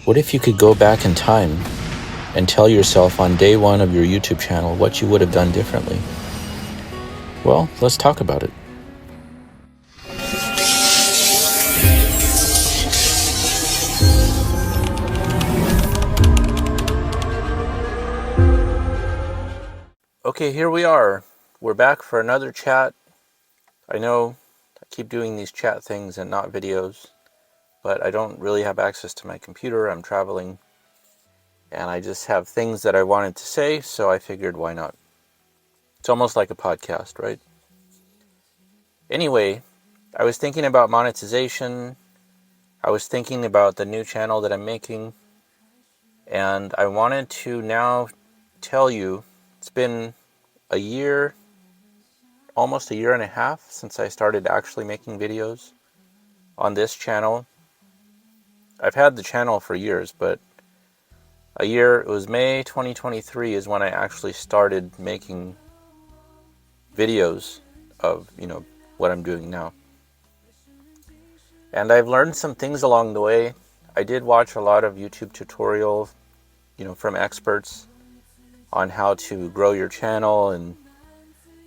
What if you could go back in time and tell yourself on day one of your YouTube channel what you would have done differently? Well, let's talk about it. Okay, here we are. We're back for another chat. I know I keep doing these chat things and not videos, but I don't really have access to my computer. I'm traveling, and I just have things that I wanted to say, so I figured why not? It's almost like a podcast, right? Anyway, I was thinking about monetization. I was thinking about the new channel that I'm making, and I wanted to now tell you, it's been a year, almost a year and a half since I started actually making videos on this channel. I've had the channel for years, but a year, it was May 2023 is when I actually started making videos of, what I'm doing now. And I've learned some things along the way. I did watch a lot of YouTube tutorials, from experts on how to grow your channel and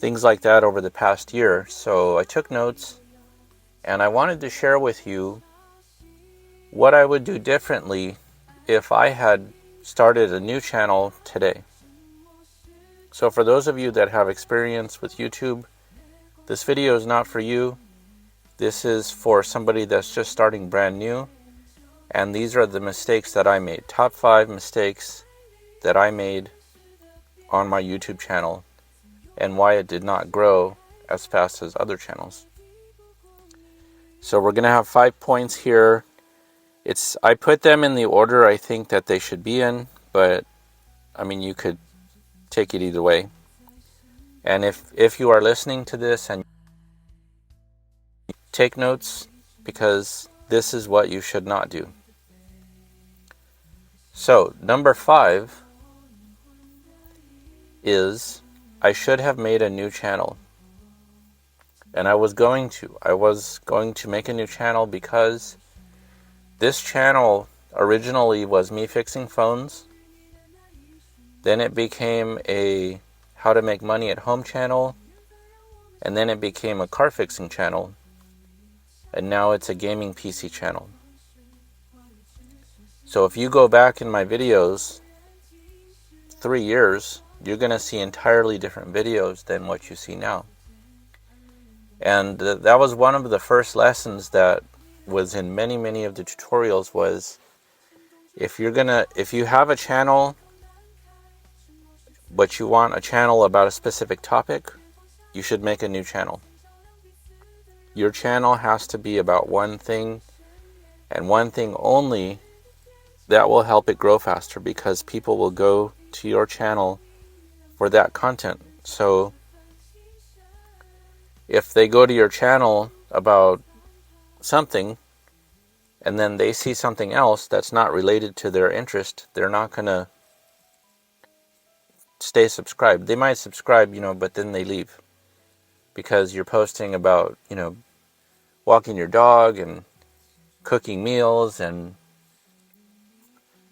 things like that over the past year. So I took notes, and I wanted to share with you what I would do differently if I had started a new channel today. So for those of you that have experience with YouTube, this video is not for you. This is for somebody that's just starting brand new. And these are the mistakes that I made. Top 5 mistakes that I made on my YouTube channel and why it did not grow as fast as other channels. So we're going to have 5 points here. I put them in the order I think that they should be in, but you could take it either way. And if you are listening to this and take notes, because this is what you should not do. So, number 5 is I should have made a new channel. And I was going to make a new channel because this channel originally was me fixing phones. Then it became a how to make money at home channel. And then it became a car fixing channel. And now it's a gaming PC channel. So if you go back in my videos 3 years, you're going to see entirely different videos than what you see now. And that was one of the first lessons that was in many of the tutorials was if you have a channel but you want a channel about a specific topic, you should make a new channel. Your channel has to be about one thing and one thing only. That will help it grow faster because people will go to your channel for that content. So if they go to your channel about something and then they see something else that's not related to their interest, they're not going to stay subscribed. They might subscribe, but then they leave because you're posting about, walking your dog and cooking meals and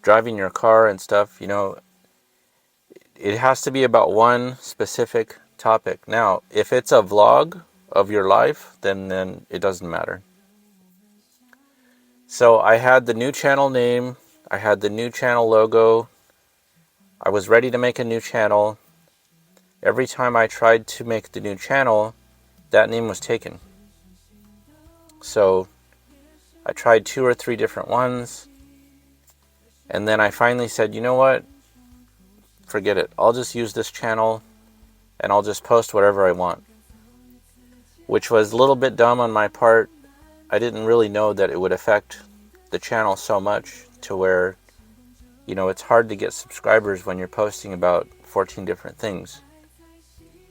driving your car and stuff. It has to be about one specific topic. Now, if it's a vlog of your life, then it doesn't matter. So I had the new channel name, I had the new channel logo, I was ready to make a new channel. Every time I tried to make the new channel, that name was taken. So I tried 2 or 3 different ones, and then I finally said, you know what? Forget it. I'll just use this channel and I'll just post whatever I want. Which was a little bit dumb on my part. I didn't really know that it would affect the channel so much to where, it's hard to get subscribers when you're posting about 14 different things.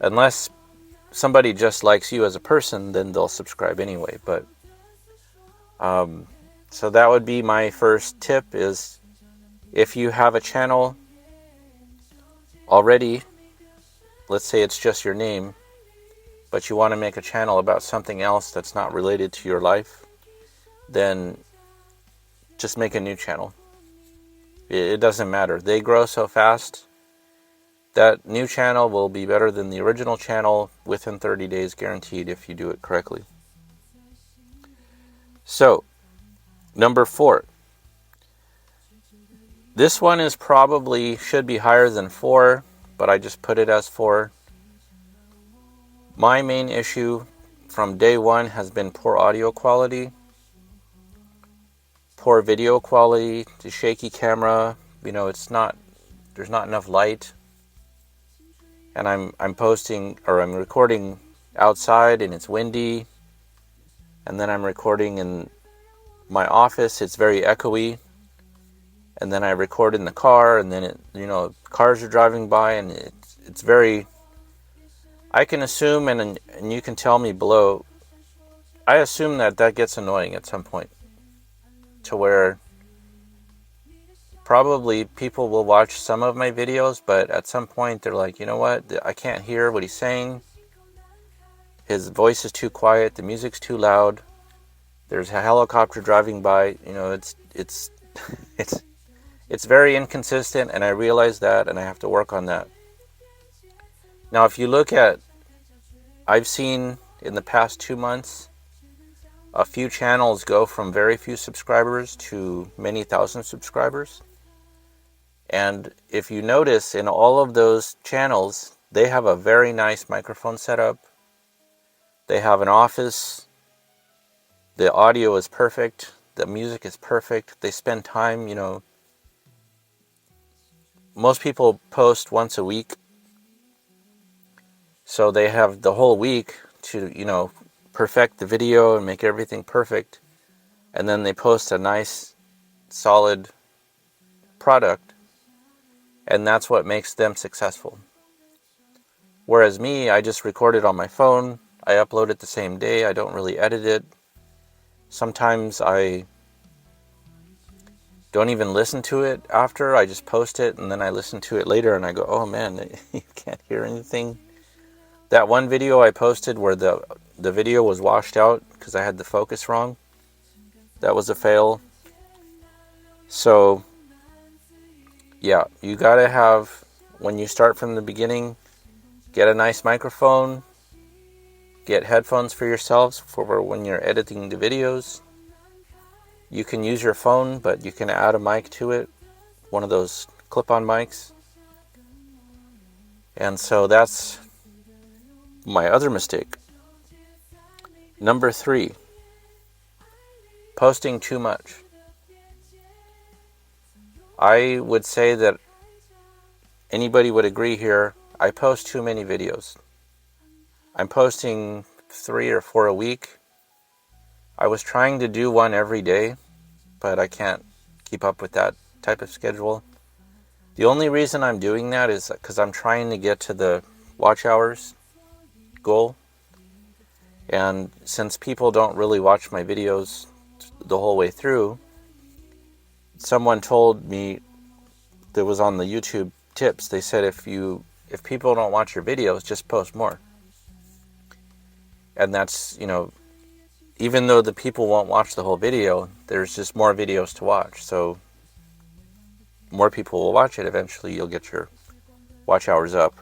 Unless somebody just likes you as a person, then they'll subscribe anyway. But so that would be my first tip is if you have a channel already, let's say it's just your name, but you want to make a channel about something else that's not related to your life, then just make a new channel. It doesn't matter. They grow so fast. That new channel will be better than the original channel within 30 days, guaranteed, if you do it correctly. So, number 4. This one is probably should be higher than 4, but I just put it as 4. My main issue from day one has been poor audio quality, poor video quality, the shaky camera. There's not enough light, and I'm posting, or I'm recording outside and it's windy, and then I'm recording in my office, it's very echoey, and then I record in the car, and then cars are driving by, and it's very, I can assume, and you can tell me below, I assume that gets annoying at some point, to where probably people will watch some of my videos, but at some point they're like, you know what, I can't hear what he's saying, his voice is too quiet, the music's too loud, there's a helicopter driving by, it's it's very inconsistent, and I realize that, and I have to work on that. Now, if you look at, I've seen in the past 2 months, a few channels go from very few subscribers to many thousand subscribers. And if you notice, in all of those channels, they have a very nice microphone setup. They have an office. The audio is perfect. The music is perfect. They spend time, most people post once a week. So they have the whole week to, perfect the video and make everything perfect. And then they post a nice, solid product. And that's what makes them successful. Whereas me, I just record it on my phone. I upload it the same day. I don't really edit it. Sometimes I don't even listen to it after. I just post it, and then I listen to it later, and I go, oh man, you can't hear anything. That one video I posted where the video was washed out because I had the focus wrong, that was a fail. So, yeah, you gotta have, when you start from the beginning, get a nice microphone, get headphones for yourselves for when you're editing the videos. You can use your phone, but you can add a mic to it, one of those clip-on mics. And so that's my other mistake. Number 3, posting too much. I would say that anybody would agree here, I post too many videos. I'm posting 3 or 4 a week. I was trying to do one every day, but I can't keep up with that type of schedule. The only reason I'm doing that is because I'm trying to get to the watch hours goal. And since people don't really watch my videos the whole way through, someone told me, that was on the YouTube tips, they said if people don't watch your videos, just post more. And that's, even though the people won't watch the whole video, there's just more videos to watch. So more people will watch it. Eventually you'll get your watch hours up.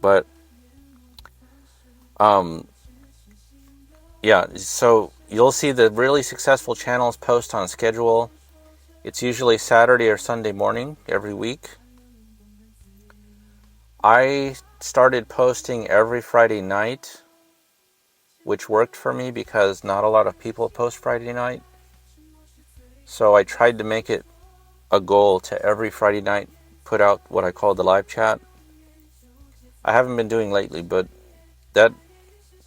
But yeah, so you'll see the really successful channels post on schedule. It's usually Saturday or Sunday morning every week. I started posting every Friday night, which worked for me because not a lot of people post Friday night. So I tried to make it a goal to every Friday night put out what I call the live chat. I haven't been doing lately, but that,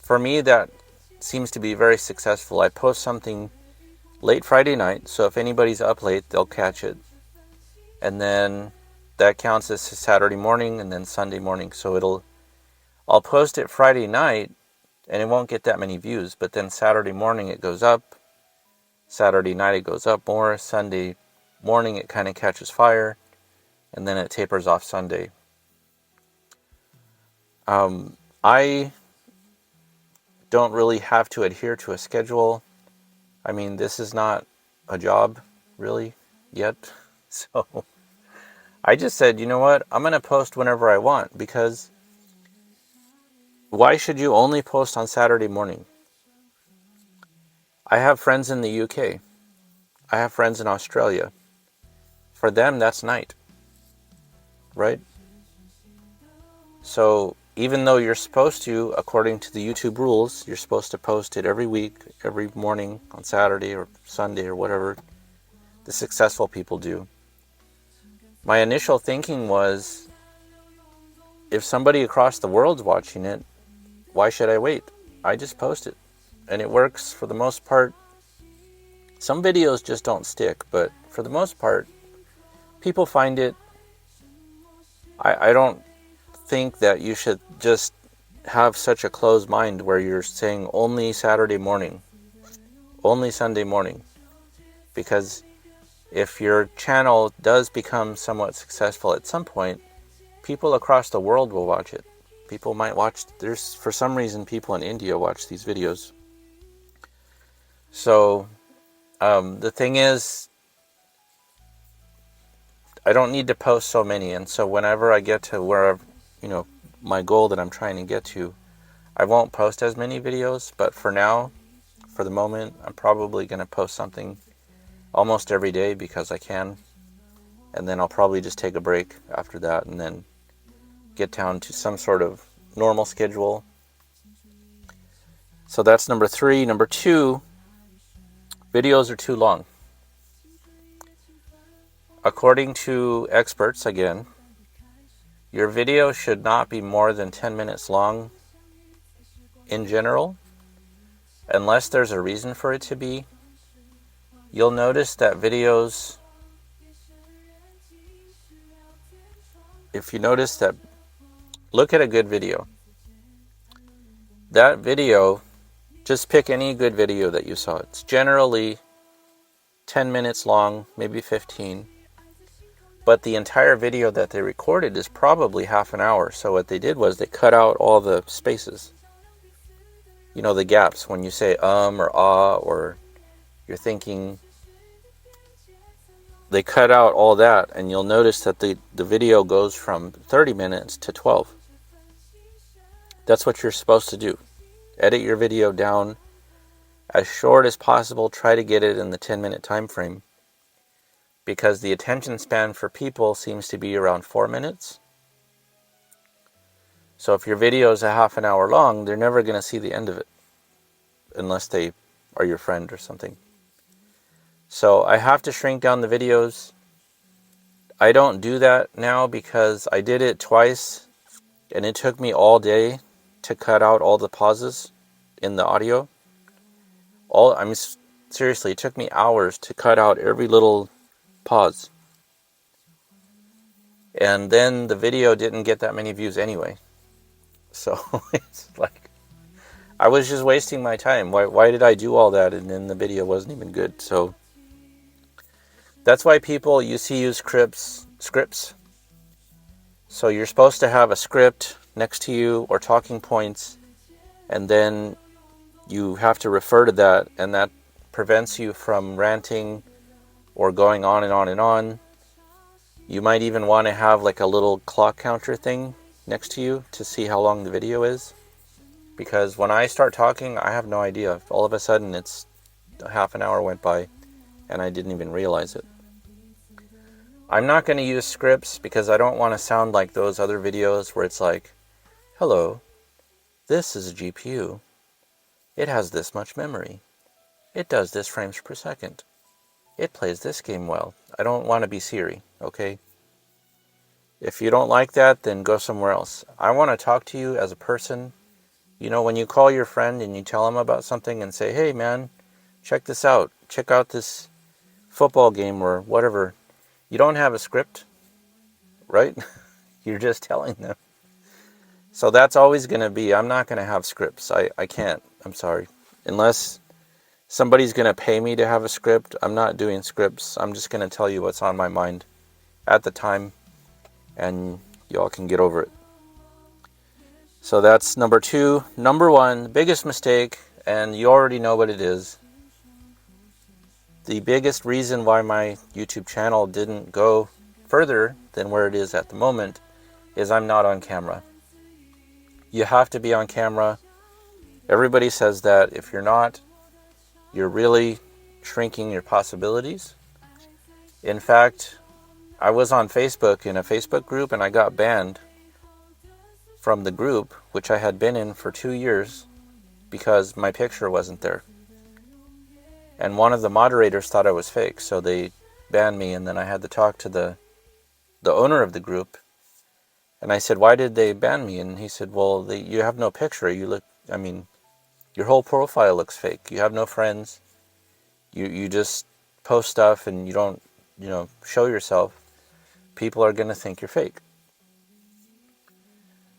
for me, that seems to be very successful. I post something late Friday night, so if anybody's up late, they'll catch it. And then that counts as Saturday morning and then Sunday morning. So I'll post it Friday night and it won't get that many views, but then Saturday morning it goes up. Saturday night it goes up more. Sunday morning it kind of catches fire, and then it tapers off Sunday. I don't really have to adhere to a schedule. I mean, this is not a job, really, yet. So I just said, you know what? I'm going to post whenever I want, because why should you only post on Saturday morning? I have friends in the UK. I have friends in Australia. For them, that's night, right? So even though you're supposed to, according to the YouTube rules, you're supposed to post it every week, every morning on Saturday or Sunday or whatever the successful people do. My initial thinking was, if somebody across the world's watching it, why should I wait? I just post it. And it works for the most part. Some videos just don't stick, but for the most part, people find it. I don't think that you should just have such a closed mind where you're saying only Saturday morning, only Sunday morning. Because if your channel does become somewhat successful at some point, people across the world will watch it. People might watch, there's for some reason people in India watch these videos. So the thing is, I don't need to post so many, and so whenever I get to where, my goal that I'm trying to get to, I won't post as many videos, but for now, for the moment, I'm probably going to post something almost every day because I can, and then I'll probably just take a break after that and then get down to some sort of normal schedule. So that's number 3. Number 2, videos are too long. According to experts, again, your video should not be more than 10 minutes long in general, unless there's a reason for it to be. You'll notice that videos, if you notice that, look at a good video. That video, just pick any good video that you saw. It's generally 10 minutes long, maybe 15. But the entire video that they recorded is probably half an hour. So what they did was they cut out all the spaces. The gaps when you say or ah, or you're thinking. They cut out all that, and you'll notice that the video goes from 30 minutes to 12. That's what you're supposed to do. Edit your video down as short as possible. Try to get it in the 10-minute time frame, because the attention span for people seems to be around 4 minutes. So if your video is a half an hour long, they're never going to see the end of it unless they are your friend or something. So I have to shrink down the videos. I don't do that now because I did it twice and it took me all day to cut out all the pauses in the audio. Seriously, it took me hours to cut out every little pause. And then the video didn't get that many views anyway. So it's like, I was just wasting my time. Why did I do all that and then the video wasn't even good? So that's why people use scripts. So you're supposed to have a script next to you or talking points, and then you have to refer to that, and that prevents you from ranting or going on and on and on. You might even want to have like a little clock counter thing next to you to see how long the video is. Because when I start talking, I have no idea. All of a sudden, it's half an hour went by, and I didn't even realize it. I'm not going to use scripts because I don't want to sound like those other videos where it's like, hello, this is a GPU. It has this much memory. It does this frames per second. It plays this game well. I don't want to be Siri, okay? If you don't like that, then go somewhere else. I want to talk to you as a person. When you call your friend and you tell them about something and say, hey man, check this out. Check out this football game or whatever. You don't have a script, right? You're just telling them. So that's always going to be, I'm not going to have scripts. I can't. I'm sorry. Unless somebody's going to pay me to have a script, I'm not doing scripts. I'm just going to tell you what's on my mind at the time, and y'all can get over it. So that's number 2. Number 1, biggest mistake, and you already know what it is. the biggest reason why my YouTube channel didn't go further than where it is at the moment is I'm not on camera. You have to be on camera. Everybody says that. If you're not, you're really shrinking your possibilities. In fact, I was on Facebook in a Facebook group and I got banned from the group, which I had been in for 2 years, because my picture wasn't there. And one of the moderators thought I was fake, so they banned me, and then I had to talk to the owner of the group. And I said, why did they ban me? And he said, well, you have no picture. Your whole profile looks fake. You have no friends. You just post stuff and you don't, show yourself. People are going to think you're fake.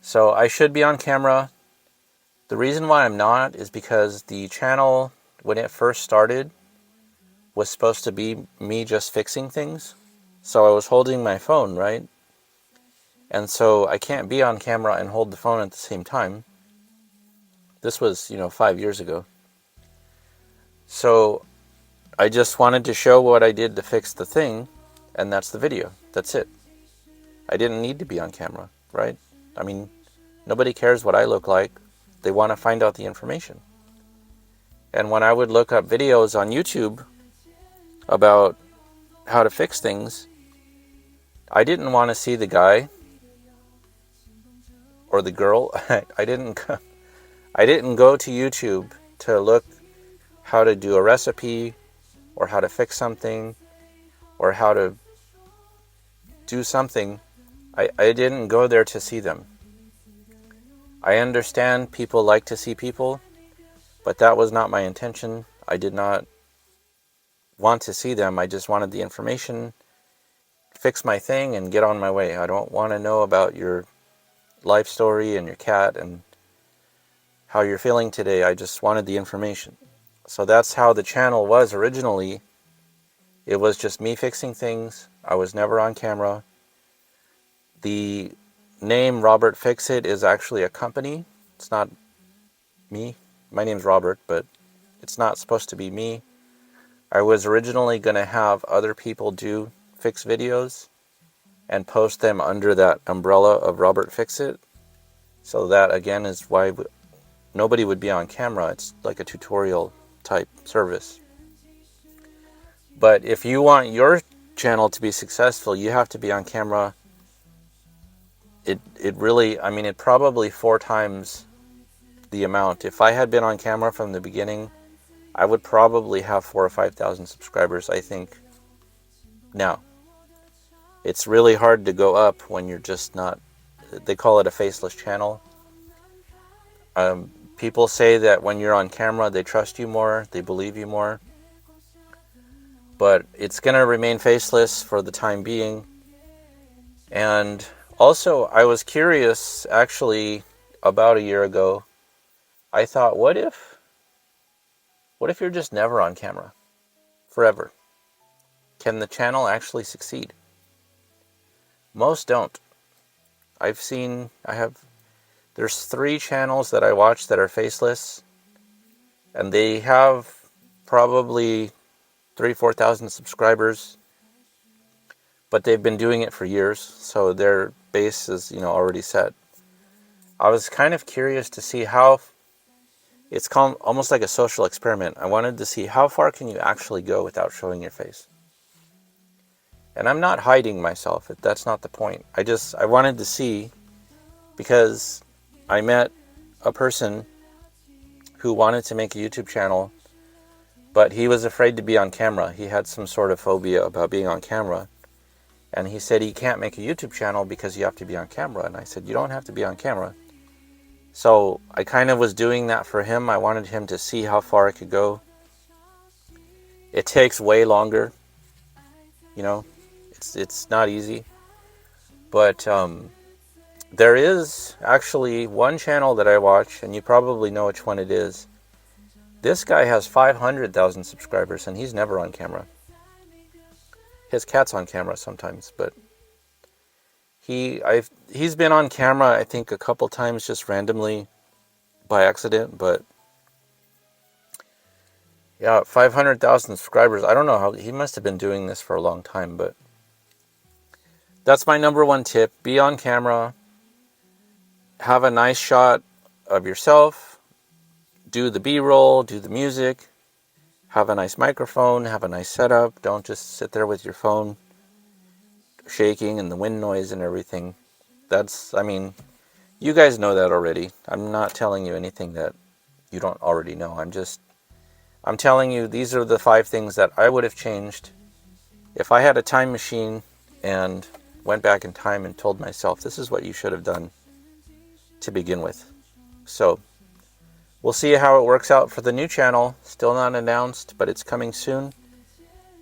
So I should be on camera. The reason why I'm not is because the channel, when it first started, was supposed to be me just fixing things. So I was holding my phone, right? And so I can't be on camera and hold the phone at the same time. This was, 5 years ago. So I just wanted to show what I did to fix the thing, and that's the video. That's it. I didn't need to be on camera, right? Nobody cares what I look like. They want to find out the information. And when I would look up videos on YouTube about how to fix things, I didn't want to see the guy or the girl. I didn't go to YouTube to look how to do a recipe or how to fix something or how to do something. I didn't go there to see them. I understand people like to see people, but that was not my intention. I did not want to see them. I just wanted the information, fix my thing, and get on my way. I don't want to know about your life story and your cat and how you're feeling today. I just wanted the information. So that's how the channel was originally. It was just me fixing things. I was never on camera. The name Robert Fix It is actually a company. It's not me. My name's Robert, but it's not supposed to be me. I was originally going to have other people do fix videos and post them under that umbrella of Robert Fix It. So that, again, is why nobody would be on camera. It's like a tutorial type service. But if you want your channel to be successful, you have to be on camera. It really, it probably 4 times the amount. If I had been on camera from the beginning, I would probably have 4,000 or 5,000 subscribers, I think, now. It's really hard to go up when you're just not, they call it a faceless channel. People say that when you're on camera, they trust you more, they believe you more. But it's going to remain faceless for the time being. And also, I was curious, actually, about a year ago. I thought, what if you're just never on camera? Forever. Can the channel actually succeed? Most don't. There's 3 channels that I watch that are faceless, and they have probably 3,000-4,000 subscribers, but they've been doing it for years, so their base is, already set. I was kind of curious to see how, it's called almost like a social experiment. I wanted to see how far can you actually go without showing your face. And I'm not hiding myself. That's not the point. I wanted to see, because I met a person who wanted to make a YouTube channel, but he was afraid to be on camera. He had some sort of phobia about being on camera. And he said he can't make a YouTube channel because you have to be on camera. And I said, you don't have to be on camera. So I kind of was doing that for him. I wanted him to see how far I could go. It takes way longer. It's not easy. But there is actually one channel that I watch, and you probably know which one it is. This guy has 500,000 subscribers, and he's never on camera. His cat's on camera sometimes, but he's been on camera, I think, a couple times just randomly by accident, but Yeah, 500,000 subscribers. I don't know how, he must have been doing this for a long time, but that's my number one tip. Be on camera, have a nice shot of yourself, do the B-roll, do the music, have a nice microphone, have a nice setup. Don't just sit there with your phone shaking and the wind noise and everything. I mean, you guys know that already. I'm not telling you anything that you don't already know. I'm telling you these are the 5 things that I would have changed if I had a time machine and went back in time and told myself this is what you should have done to begin with. So we'll see how it works out for the new channel. Still not announced, but it's coming soon.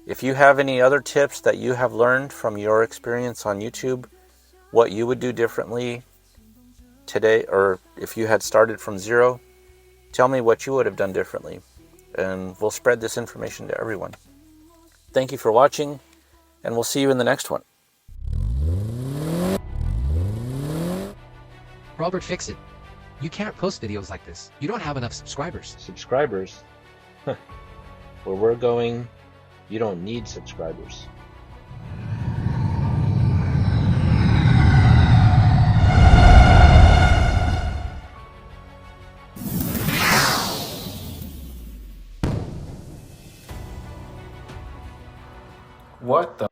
If you have any other tips that you have learned from your experience on YouTube, what you would do differently today, or if you had started from zero, tell me what you would have done differently, and we'll spread this information to everyone. Thank you for watching, and we'll see you in the next one. Robert, fix it. You can't post videos like this. You don't have enough subscribers. Subscribers? Where we're going, you don't need subscribers. What the